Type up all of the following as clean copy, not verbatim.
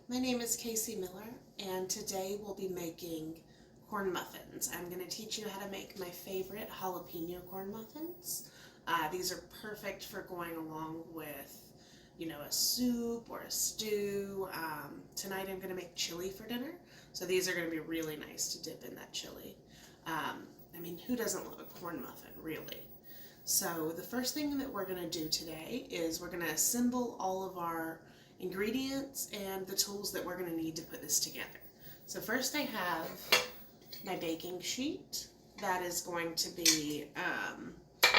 My name is Casey Miller, and today we'll be making corn muffins. I'm going to teach you how to make my favorite jalapeno corn muffins. These are perfect for going along with, a soup or a stew. Tonight I'm going to make chili for dinner, so these are going to be really nice to dip in that chili. Who doesn't love a corn muffin, really? So the first thing that we're going to do today is we're going to assemble all of our ingredients and the tools that we're going to need to put this together. So first I have my baking sheet. That is going to be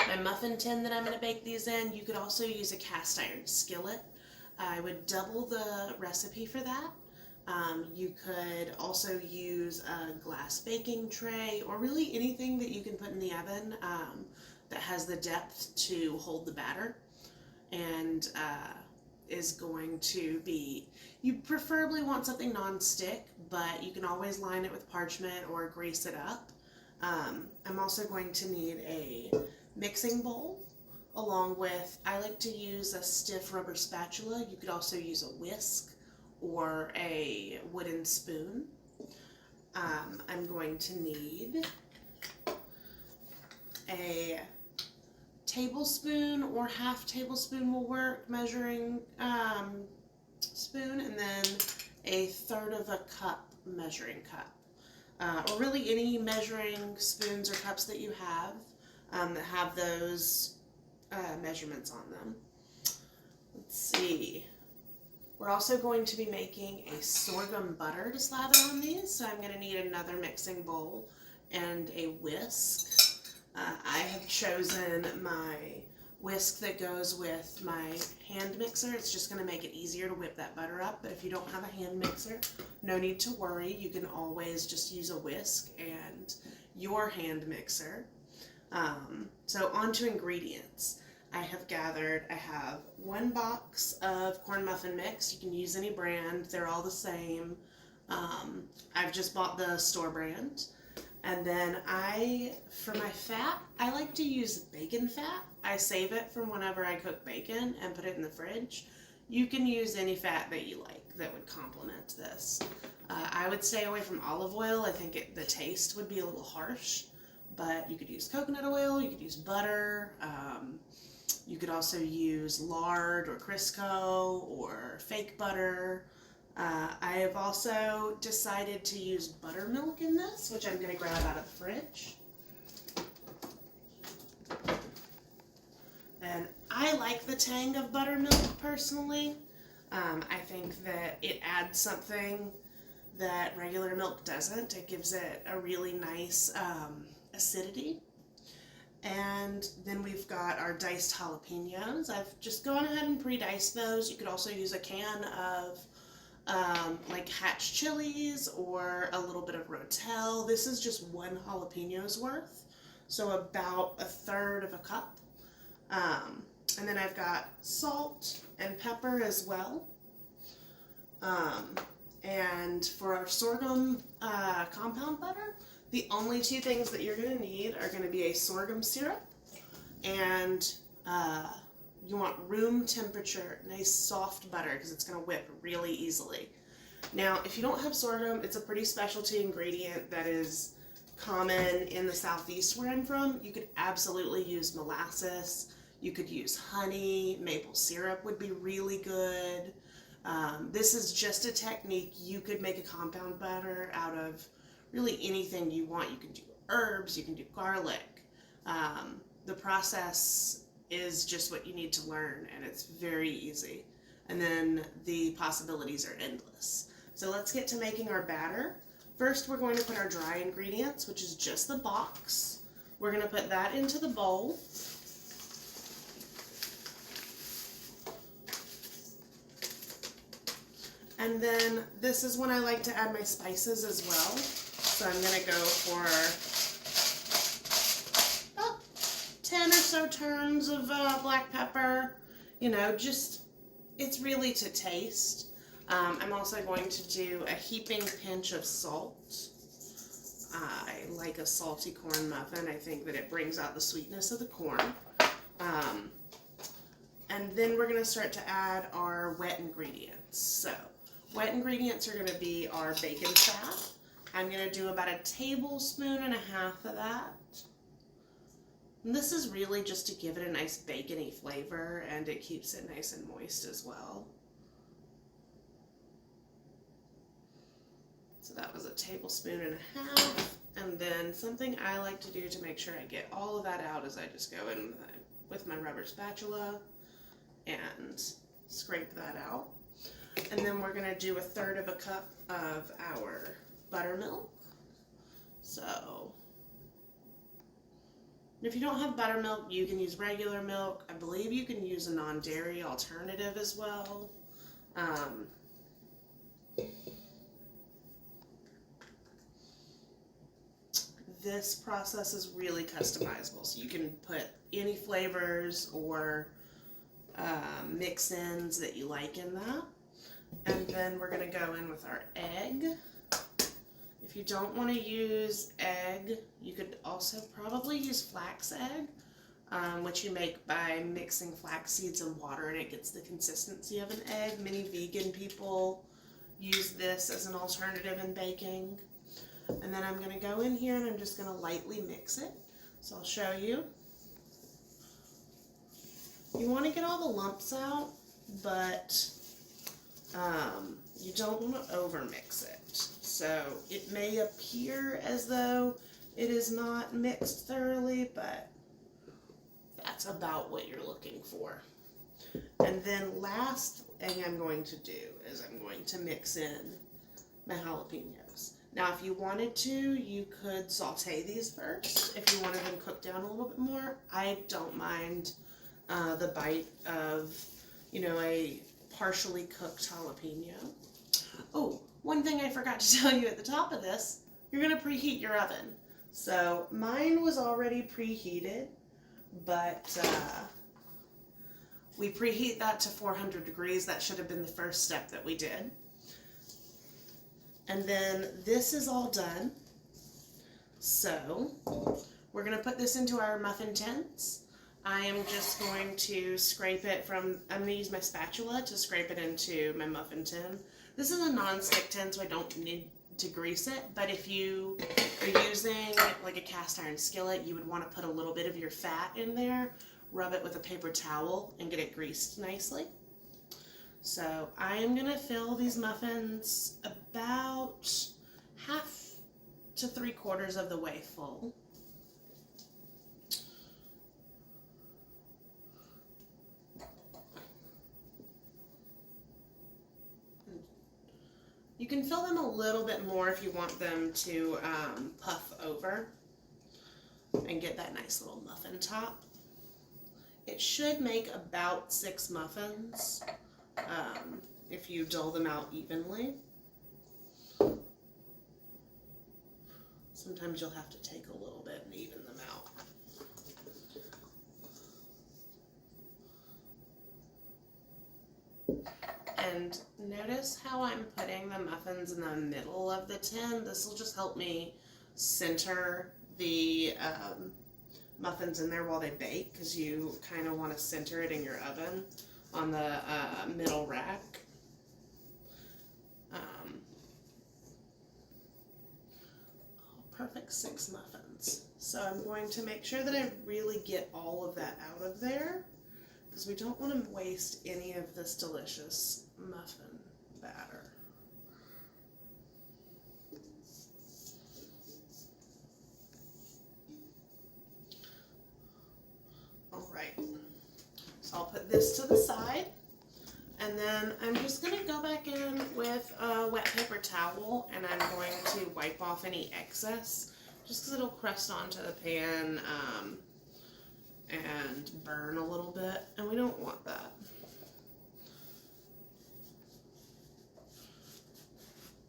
my muffin tin that I'm going to bake these in. You could also use a cast iron skillet. I would double the recipe for that. You could also use a glass baking tray, or really anything that you can put in the oven that has the depth to hold the batter, and is going to be, you preferably want something non-stick, but you can always line it with parchment or grease it up. I'm also going to need a mixing bowl, along with, I like to use a stiff rubber spatula. You could also use a whisk or a wooden spoon. I'm going to need a tablespoon or half tablespoon will work, measuring spoon, and then a third of a cup measuring cup, or really any measuring spoons or cups that you have that have those measurements on them. Let's see. We're also going to be making a sorghum butter to slather on these, so I'm going to need another mixing bowl and a whisk. I have chosen my whisk that goes with my hand mixer. It's just going to make it easier to whip that butter up, but if you don't have a hand mixer, no need to worry. You can always just use a whisk and your hand mixer. So on to ingredients. I have 1 box of corn muffin mix. You can use any brand. They're all the same. I've just bought the store brand. And then for my fat, I like to use bacon fat. I save it from whenever I cook bacon and put it in the fridge. You can use any fat that you like that would complement this. I would stay away from olive oil. I think the taste would be a little harsh, but you could use coconut oil, you could use butter, you could also use lard or Crisco or fake butter. I have also decided to use buttermilk in this, which I'm going to grab out of the fridge. And I like the tang of buttermilk personally. I think that it adds something that regular milk doesn't. It gives it a really nice acidity. And then we've got our diced jalapenos. I've just gone ahead and pre-diced those. You could also use a can of like hatch chilies or a little bit of rotel. This is just 1 jalapeno's worth, so about a third of a cup. And then I've got salt and pepper as well. And for our sorghum compound butter, the only 2 things that you're going to need are going to be a sorghum syrup, and you want room temperature, nice soft butter, because it's going to whip really easily. Now, if you don't have sorghum, it's a pretty specialty ingredient that is common in the southeast where I'm from. You could absolutely use molasses. You could use honey. Maple syrup would be really good. This is just a technique. You could make a compound butter out of really anything you want. You can do herbs, you can do garlic. The process is just what you need to learn, and it's very easy. And then the possibilities are endless. So let's get to making our batter. First, we're going to put our dry ingredients, which is just the box. We're going to put that into the bowl. And then this is when I like to add my spices as well. So I'm going to go for about 10 or so turns of black pepper. It's really to taste. I'm also going to do a heaping pinch of salt. I like a salty corn muffin. I think that it brings out the sweetness of the corn. And then we're going to start to add our wet ingredients. So Wet ingredients are going to be our bacon fat. I'm going to do about 1.5 tablespoons of that. And this is really just to give it a nice bacony flavor, and it keeps it nice and moist as well. So that was 1.5 tablespoons. And then something I like to do to make sure I get all of that out is I just go in with my rubber spatula and scrape that out. And then we're going to do 1/3 cup of our buttermilk. So if you don't have buttermilk, you can use regular milk. I believe you can use a non-dairy alternative as well. This process is really customizable, so you can put any flavors or mix-ins that you like in that. And then we're going to go in with our egg. If you don't want to use egg, you could also probably use flax egg, which you make by mixing flax seeds and water, and it gets the consistency of an egg. Many vegan people use this as an alternative in baking. And then I'm going to go in here and I'm just going to lightly mix it. So I'll show you. You want to get all the lumps out, but you don't want to over mix it. So it may appear as though it is not mixed thoroughly, but that's about what you're looking for. And then last thing I'm going to do is I'm going to mix in my jalapenos. Now, if you wanted to, you could saute these first if you wanted them cooked down a little bit more. I don't mind the bite of, a partially cooked jalapeno. Oh, one thing I forgot to tell you at the top of this, you're going to preheat your oven. So mine was already preheated, but we preheat that to 400 degrees. That should have been the first step that we did. And then this is all done. So we're going to put this into our muffin tins. I am just going to scrape it I'm going to use my spatula to scrape it into my muffin tin. This is a non-stick tin, so I don't need to grease it, but if you are using like a cast iron skillet, you would want to put a little bit of your fat in there, rub it with a paper towel, and get it greased nicely. So I am going to fill these muffins about 1/2 to 3/4 of the way full. You can fill them a little bit more if you want them to puff over and get that nice little muffin top. It should make about 6 muffins if you dull them out evenly. Sometimes you'll have to take a little bit and even them out. And notice how I'm putting the muffins in the middle of the tin. This will just help me center the muffins in there while they bake, because you kind of want to center it in your oven on the middle rack. Perfect 6 muffins. So I'm going to make sure that I really get all of that out of there, because we don't want to waste any of this delicious muffin batter. Alright, so I'll put this to the side, and then I'm just going to go back in with a wet paper towel, and I'm going to wipe off any excess, just because it'll crust onto the pan and burn a little bit, and we don't want that.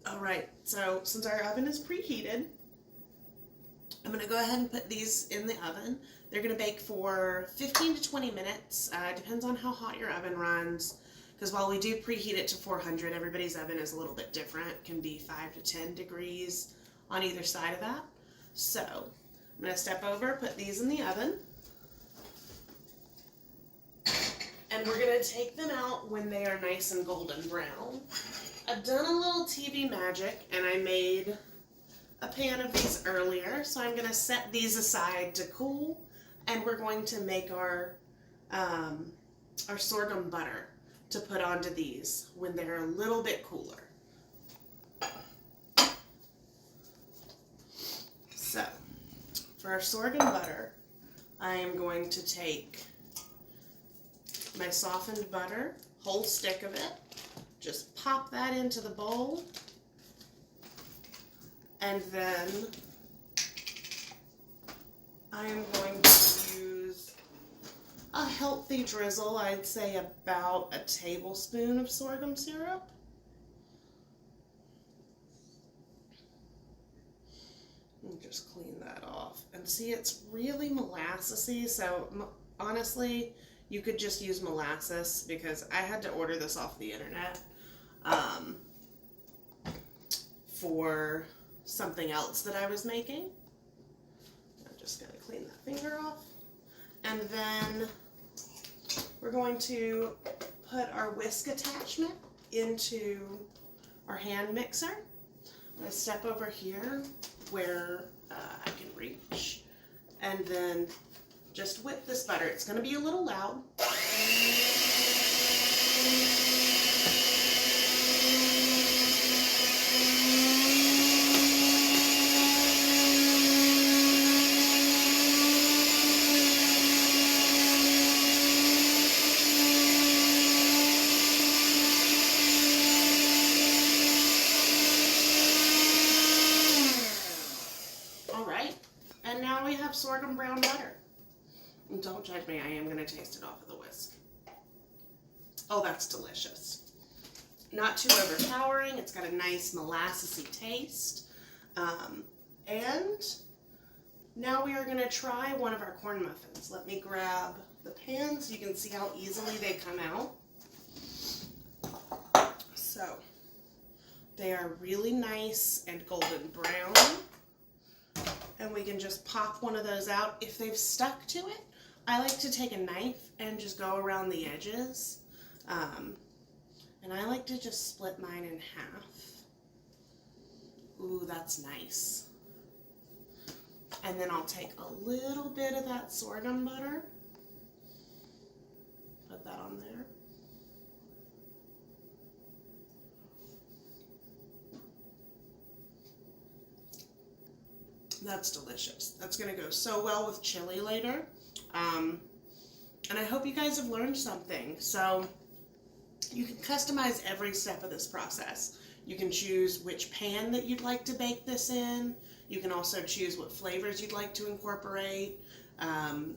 Alright, so since our oven is preheated, I'm going to go ahead and put these in the oven. They're going to bake for 15 to 20 minutes. Depends on how hot your oven runs, because while we do preheat it to 400, everybody's oven is a little bit different. It can be 5 to 10 degrees on either side of that. So I'm going to step over, put these in the oven. And we're going to take them out when they are nice and golden brown. I've done a little TV magic, and I made a pan of these earlier, so I'm going to set these aside to cool, and we're going to make our sorghum butter to put onto these when they're a little bit cooler. So, for our sorghum butter, I am going to take my softened butter, whole stick of it, just pop that into the bowl, and then I am going to use a healthy drizzle, I'd say about a tablespoon of sorghum syrup. And just clean that off. And see, it's really molassesy, so honestly, you could just use molasses because I had to order this off the internet for something else that I was making. I'm just going to clean that finger off. And then we're going to put our whisk attachment into our hand mixer. I'm going to step over here where I can reach, and then just whip this butter. It's going to be a little loud. And now we have sorghum brown butter. And don't judge me, I am going to taste it off of the whisk. Oh, that's delicious. Not too overpowering. It's got a nice molassesy taste. And now we are going to try one of our corn muffins. Let me grab the pan so you can see how easily they come out. So, they are really nice and golden brown. And we can just pop one of those out. If they've stuck to it, I like to take a knife and just go around the edges. And I like to just split mine in half. Ooh, that's nice. And then I'll take a little bit of that sorghum butter. Put that on there. That's delicious. That's going to go so well with chili later. And I hope you guys have learned something. So you can customize every step of this process. You can choose which pan that you'd like to bake this in. You can also choose what flavors you'd like to incorporate,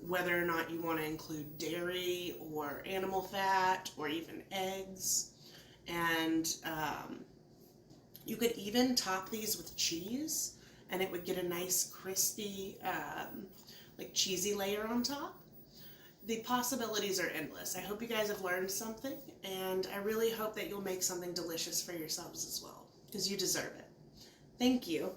whether or not you want to include dairy or animal fat or even eggs. And you could even top these with cheese, and it would get a nice crispy, like cheesy layer on top. The possibilities are endless. I hope you guys have learned something, and I really hope that you'll make something delicious for yourselves as well, because you deserve it. Thank you.